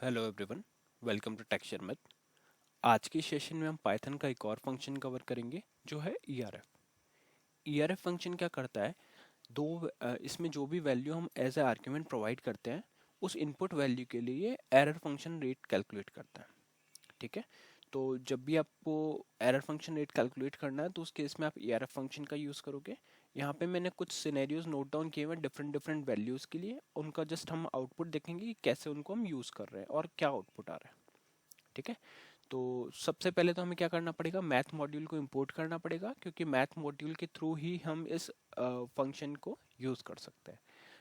Hello everyone, welcome to texture math. आज के session में हम पाइथन का एक और फंक्शन कवर करेंगे जो है ईआरएफ। ईआरएफ फंक्शन क्या करता है? इसमें जो भी वैल्यू हम एज ए आर्ग्यूमेंट प्रोवाइड करते हैं उस इनपुट वैल्यू के लिए एरर फंक्शन रेट कैलकुलेट करता है। ठीक है, तो जब भी आपको एरर फंक्शन रेट कैलकुलेट करना है तो उस केस में आप ईआरएफ फंक्शन का यूज़ करोगे। यहाँ पे मैंने कुछ सिनेरियोज नोट डाउन किए हुए डिफरेंट डिफरेंट वैल्यूज़ के लिए, उनका जस्ट हम आउटपुट देखेंगे कि कैसे उनको हम यूज़ कर रहे हैं और क्या आउटपुट आ रहा है। ठीक है, तो सबसे पहले तो हमें क्या करना पड़ेगा, मैथ मॉड्यूल को इंपोर्ट करना पड़ेगा, क्योंकि मैथ मॉड्यूल के थ्रू ही हम इस फंक्शन को यूज़ कर सकते हैं।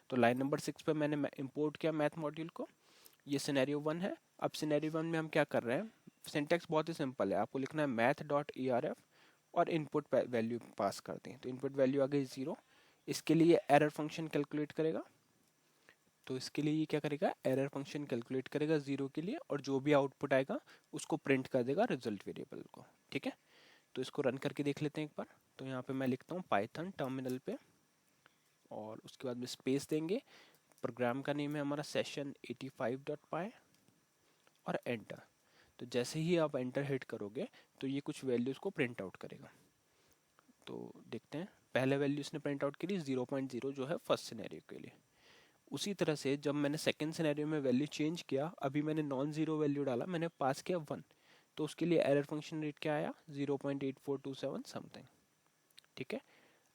तो लाइन नंबर 6 पे मैंने इंपोर्ट किया मैथ मॉड्यूल को। ये सिनेरियो 1 है। अब सिनेरियो 1 में हम क्या कर रहे हैं, सिंटैक्स बहुत ही सिंपल है, आपको लिखना है math dot E R F और इनपुट वैल्यू पास कर दें। तो इनपुट वैल्यू आ गई 0। इसके लिए एरर फंक्शन कैलकुलेट करेगा। तो इसके लिए ये क्या करेगा, एरर फंक्शन कैलकुलेट करेगा 0 के लिए, और जो भी आउटपुट आएगा उसको प्रिंट कर देगा रिजल्ट वेरिएबल को। ठीक है, तो इसको रन करके देख लेते हैं एक बार। तो यहाँ पे मैं लिखता हूँ पाइथन टर्मिनल पे, और उसके बाद में स्पेस देंगे। प्रोग्राम का नेम है हमारा सेशन 85.py और एंटर। तो जैसे ही आप एंटर हिट करोगे तो ये कुछ वैल्यूज को प्रिंट आउट करेगा। तो देखते हैं, पहले वैल्यू इसने प्रिंट आउट करी 0.0 जो है फर्स्ट सिनेरियो के लिए। उसी तरह से जब मैंने सेकेंड सिनेरियो में वैल्यू चेंज किया, अभी मैंने नॉन जीरो वैल्यू डाला, मैंने पास किया 1, तो उसके लिए एरर फंक्शन रेट क्या आया, 0.8427 समथिंग। ठीक है,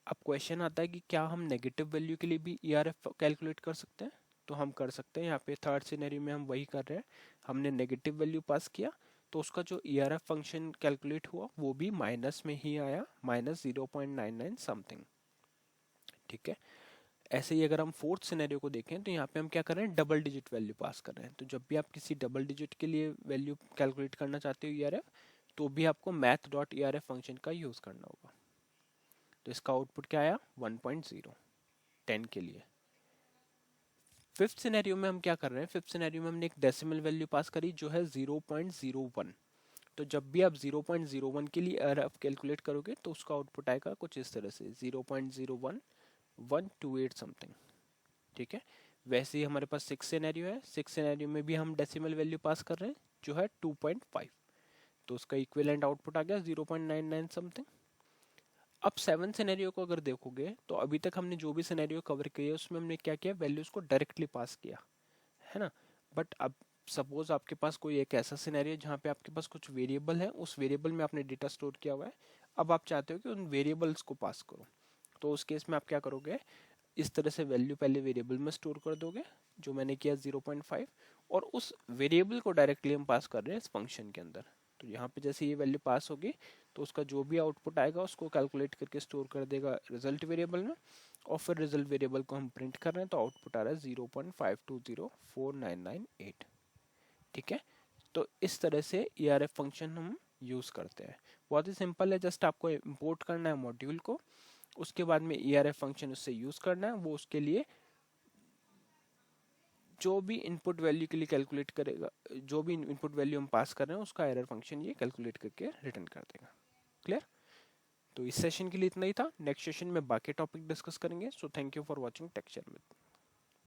अब क्वेश्चन आता है कि क्या हम नेगेटिव वैल्यू के लिए भी ईआरएफ कैलकुलेट कर सकते हैं? तो हम कर सकते हैं। यहाँ पे थर्ड सिनेरियो में हम वही कर रहे हैं, हमने नेगेटिव वैल्यू पास किया तो उसका जो ईआरएफ फंक्शन कैलकुलेट हुआ वो भी माइनस में ही आया, -0.99 समथिंग। ठीक है, ऐसे ही अगर हम फोर्थ सिनेरियो को देखें तो यहाँ पे हम क्या कर रहे हैं, डबल डिजिट वैल्यू पास कर रहे हैं। तो जब भी आप किसी डबल डिजिट के लिए वैल्यू कैलकुलेट करना चाहते हो ईआरएफ, तो भी आपको मैथ डॉट ईआरएफ फंक्शन का यूज़ करना होगा। तो इसका आउटपुट क्या आया, 1.0 10 के लिए। फिफ्थ सिनेरियो में हम क्या कर रहे हैं, फिफ्थ सिनेरियो में हमने एक डेसिमल वैल्यू पास करी जो है 0.01। तो जब भी आप 0.01 के लिए ईआरएफ कैलकुलेट करोगे तो उसका आउटपुट आएगा कुछ इस तरह से, 0.01128 समथिंग। ठीक है, वैसे ही हमारे पास सिक्स सिनेरियो है। सिक्स सिनेरियो में भी हम डेसिमल वैल्यू पास कर रहे हैं जो है 2.5। तो उसका इक्विवेलेंट आउटपुट आ गया 0.99 समथिंग। अब सेवन सिनेरियो को अगर देखोगे तो अभी तक हमने जो भी सिनेरियो कवर किए उसमें हमने क्या किया, वैल्यूज को डायरेक्टली पास किया है ना। बट अब सपोज आपके पास कोई एक ऐसा सिनेरियो जहाँ पे आपके पास कुछ वेरिएबल है, उस वेरिएबल में आपने डेटा स्टोर किया हुआ है। अब आप चाहते हो कि उन वेरिएबल्स को पास करो, तो उस केस में आप क्या करोगे, इस तरह से वैल्यू पहले वेरिएबल में स्टोर कर दोगे जो मैंने किया 0.5, और उस वेरिएबल को डायरेक्टली हम पास कर रहे हैं इस फंक्शन के अंदर। तो यहाँ पे जैसे ये वैल्यू पास होगी तो उसका जो भी आउटपुट आएगा उसको कैलकुलेट करके स्टोर कर देगा रिजल्ट वेरिएबल में, और फिर रिजल्ट वेरिएबल को हम प्रिंट कर रहे हैं तो आउटपुट आ रहा है 0.520499 ठीक है, तो इस तरह से ईआरएफ फंक्शन हम यूज़ करते हैं। बहुत ही सिंपल है, जस्ट आपको इंपोर्ट करना है मॉड्यूल को, उसके बाद में ईआरएफ फंक्शन उससे यूज़ करना है। वो उसके लिए जो भी इनपुट वैल्यू के लिए कैलकुलेट करेगा, जो भी इनपुट वैल्यू हम पास कर रहे हैं उसका एरर फंक्शन ये कैलकुलेट करके रिटर्न कर देगा। क्लियर? तो इस सेशन के लिए इतना ही था। नेक्स्ट सेशन में बाकी टॉपिक डिस्कस करेंगे। So thank you for watching texture में।